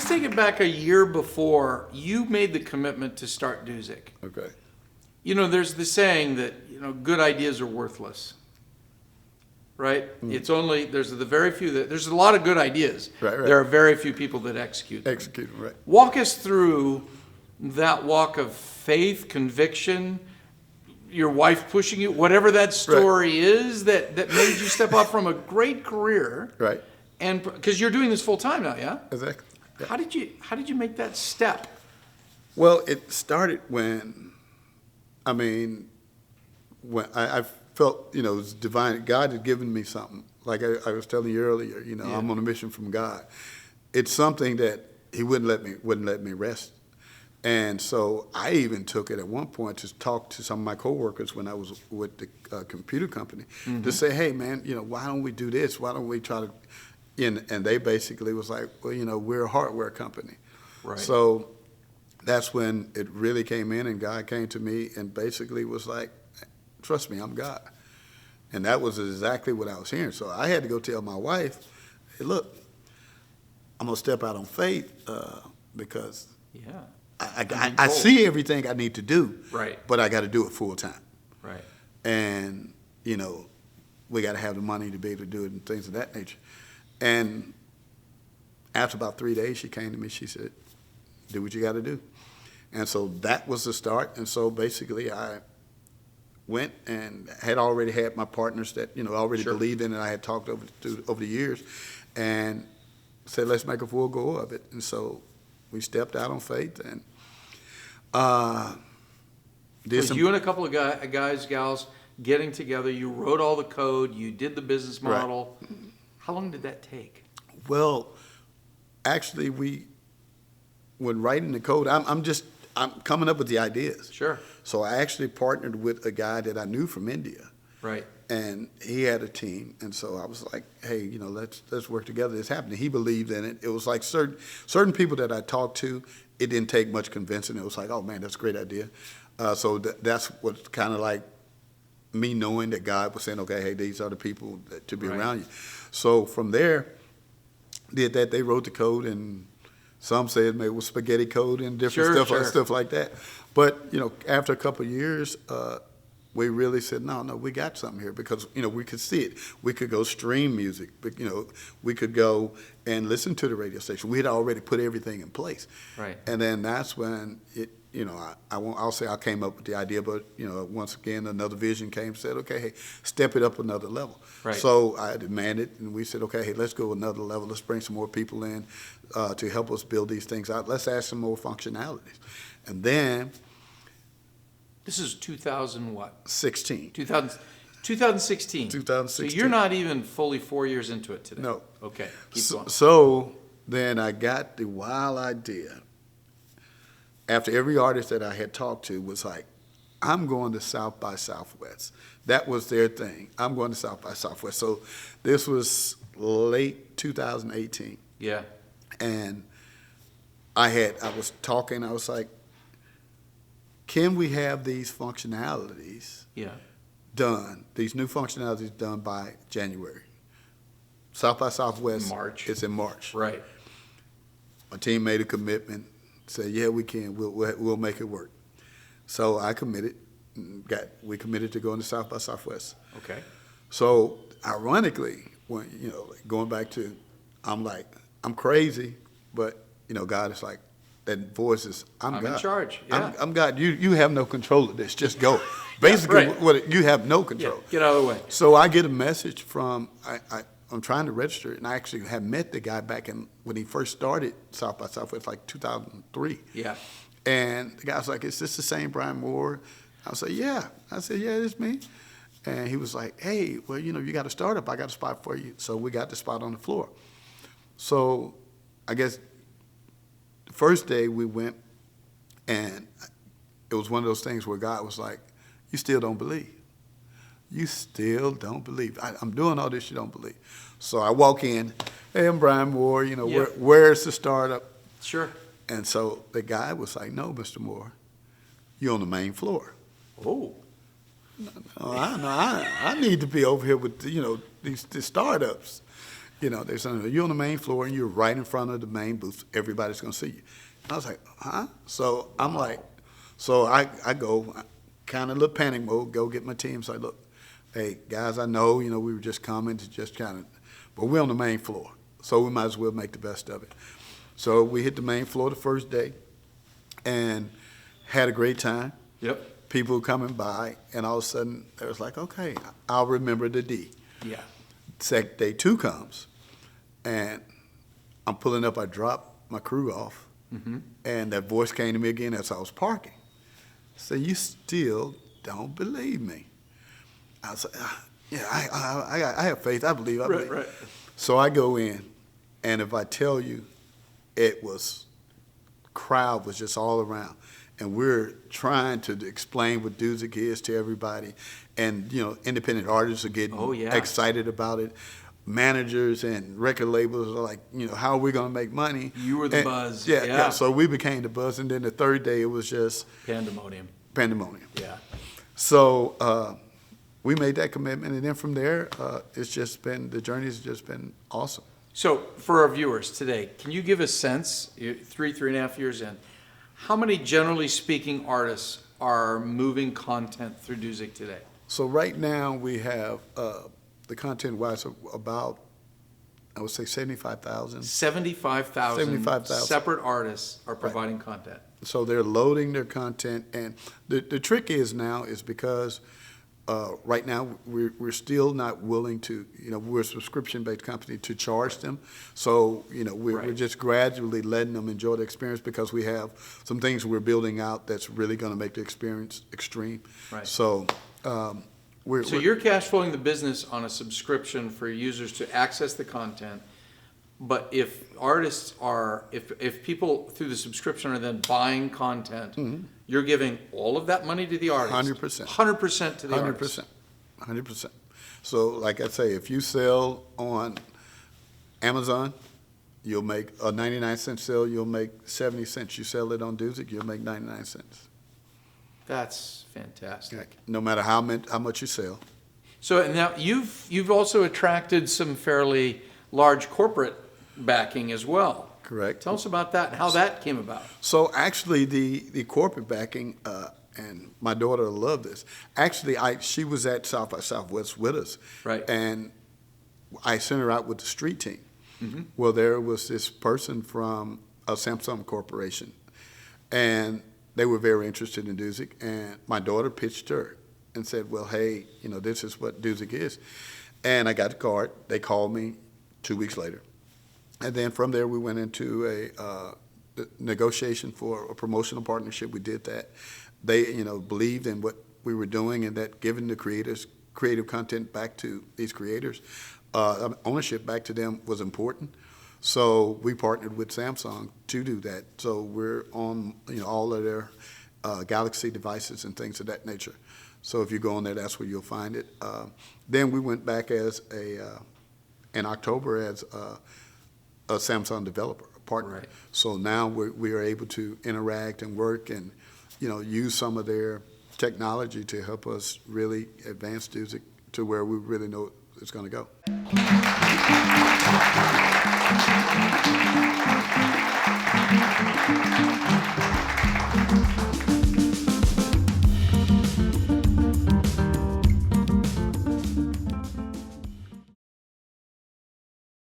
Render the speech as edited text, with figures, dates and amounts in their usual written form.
take it back a year before you made the commitment to start Dousic. Okay. You know, there's the saying that, good ideas are worthless. Right? It's only, there's the very few there's a lot of good ideas. Right. There are very few people that execute them. Right. Walk us through that walk of faith, conviction, your wife pushing you, whatever that story is that made you step off from a great career. Right. And because you're doing this full time now, yeah? Exactly. Yeah. How did you make that step? Well, it started when I felt, it was divine. God had given me something. Like I was telling you earlier, I'm on a mission from God. It's something that He wouldn't let me rest. And so I even took it at one point to talk to some of my coworkers when I was with the computer company to say, hey, man, why don't we do this? Why don't we try to, and they basically was like, well, we're a hardware company. Right. So that's when it really came in, and God came to me and basically was like, trust me, I'm God. And that was exactly what I was hearing. So I had to go tell my wife, hey, look, I'm going to step out on faith because I see everything I need to do, right? But I got to do it full time, right? And we got to have the money to be able to do it and things of that nature. And after about 3 days, she came to me. She said, "Do what you got to do." And so that was the start. And so basically, I went and had already had my partners that already believed in it. I had talked over the years, and said, "Let's make a full go of it." And so we stepped out on faith and did you and a couple of guys, gals getting together. You wrote all the code. You did the business model. Right. How long did that take? Well, actually, when writing the code, I'm coming up with the ideas. Sure. So I actually partnered with a guy that I knew from India. Right. And he had a team, and so I was like, "Hey, let's work together. This happened." He believed in it. It was like certain people that I talked to, it didn't take much convincing. It was like, "Oh man, that's a great idea." So that's what kind of like me knowing that God was saying, "Okay, hey, these are the people to be around you." So from there, did that. They wrote the code, and some said maybe it was spaghetti code and different stuff like that. But after a couple of years, we really said, no, we got something here because, we could see it. We could go stream music, but, we could go and listen to the radio station. We had already put everything in place. Right. And then that's when it, I'll say I came up with the idea, but, once again, another vision came, said, okay, hey, step it up another level. Right. So I demanded, and we said, okay, hey, let's go another level. Let's bring some more people in to help us build these things out. Let's add some more functionalities. And then this is 2000 what? 16. 2016. 2016. So you're not even fully 4 years into it today. No. Okay. Keep going. So then I got the wild idea. After every artist that I had talked to was like, I'm going to South by Southwest. That was their thing. I'm going to South by Southwest. So this was late 2018. Yeah. And I was talking, I was like, can we have these functionalities done, these new functionalities done by January? South by Southwest. March. It's in March. Right. My team made a commitment, said, yeah, we can, we'll make it work. So I committed, we committed to going to South by Southwest. Okay. So ironically, when, going back to, I'm like, I'm crazy, but, God is like, that voice is, I'm God. In charge. Yeah. I'm God. You have no control of this. Just go. Basically, you have no control. Yeah, get out of the way. So I get a message from, I'm trying to register, and I actually have met the guy back when he first started South by Southwest, like 2003. Yeah. And the guy was like, is this the same Brian Moore? I was like, yeah. I said, yeah, it's me. And he was like, hey, well, you got a startup. I got a spot for you. So we got the spot on the floor. So I guess the first day we went, and it was one of those things where God was like, you still don't believe. You still don't believe. I'm doing all this you don't believe. So I walk in, hey, I'm Brian Moore, where's the startup? Sure. And so the guy was like, no, Mr. Moore, you're on the main floor. Oh. No, I need to be over here with, these startups. You know, they said, you're on the main floor and you're right in front of the main booth. Everybody's going to see you. And I was like, huh? So I'm like, so I go kind of a little panic mode, go get my team. So I look, hey, guys, I know, you know, we were just coming to just kind of, but we're on the main floor. So we might as well make the best of it. So we hit the main floor the first day and had a great time. Yep. People coming by, and all of a sudden, it was like, okay, I'll remember the D. Yeah. Day 2 comes, and I'm pulling up, I drop my crew off, and that voice came to me again as I was parking. So you still don't believe me. I was like, yeah, I have faith, I believe. Right. So I go in, and if I tell you, crowd was just all around. And we're trying to explain what Dousic is to everybody. And, you know, independent artists are getting excited about it. Managers and record labels are like, you know, how are we going to make money? You were the buzz. Yeah. So we became the buzz. And then the third day, it was just Pandemonium. Yeah. So we made that commitment. And then from there, the journey's just been awesome. So for our viewers today, can you give a sense, 3.5 years in, how many, generally speaking, artists are moving content through Dousic today? So right now we have the content-wise about, I would say 75,000. 75,000 separate artists are providing content. So they're loading their content, and the trick is because right now we're still not willing to, you know, we're a subscription-based company, to charge them. So, you know, we're just gradually letting them enjoy the experience, because we have some things we're building out that's really going to make the experience extreme. Right. So you're cash flowing the business on a subscription for users to access the content. But if artists are, if people through the subscription are then buying content, you're giving all of that money to the artist. 100%. 100% to the artist. 100%. So like I say, if you sell on Amazon, you'll make a 99-cent sale, you'll make 70 cents. You sell it on Dousic, you'll make 99 cents. That's fantastic. No matter how much you sell. So now you've also attracted some fairly large corporate backing as well. Correct. Tell us about that and how that came about. So actually the corporate backing, and my daughter loved this. Actually, she was at South by Southwest with us. Right. And I sent her out with the street team. Well, there was this person from Samsung Corporation, and they were very interested in Dousic, and my daughter pitched her and said, well, hey, you know, this is what Dousic is. And I got the card. They called me 2 weeks later. And then from there, we went into a negotiation for a promotional partnership. We did that. They, you know, believed in what we were doing, and that giving the creators creative content back to these creators, ownership back to them was important. So we partnered with Samsung to do that. So we're on, you know, all of their Galaxy devices and things of that nature. So if you go on there, that's where you'll find it. Then we went back as in October as a Samsung developer, a partner. Right. So now we are able to interact and work and, you know, use some of their technology to help us really advance Dousic to where we really know it's going to go.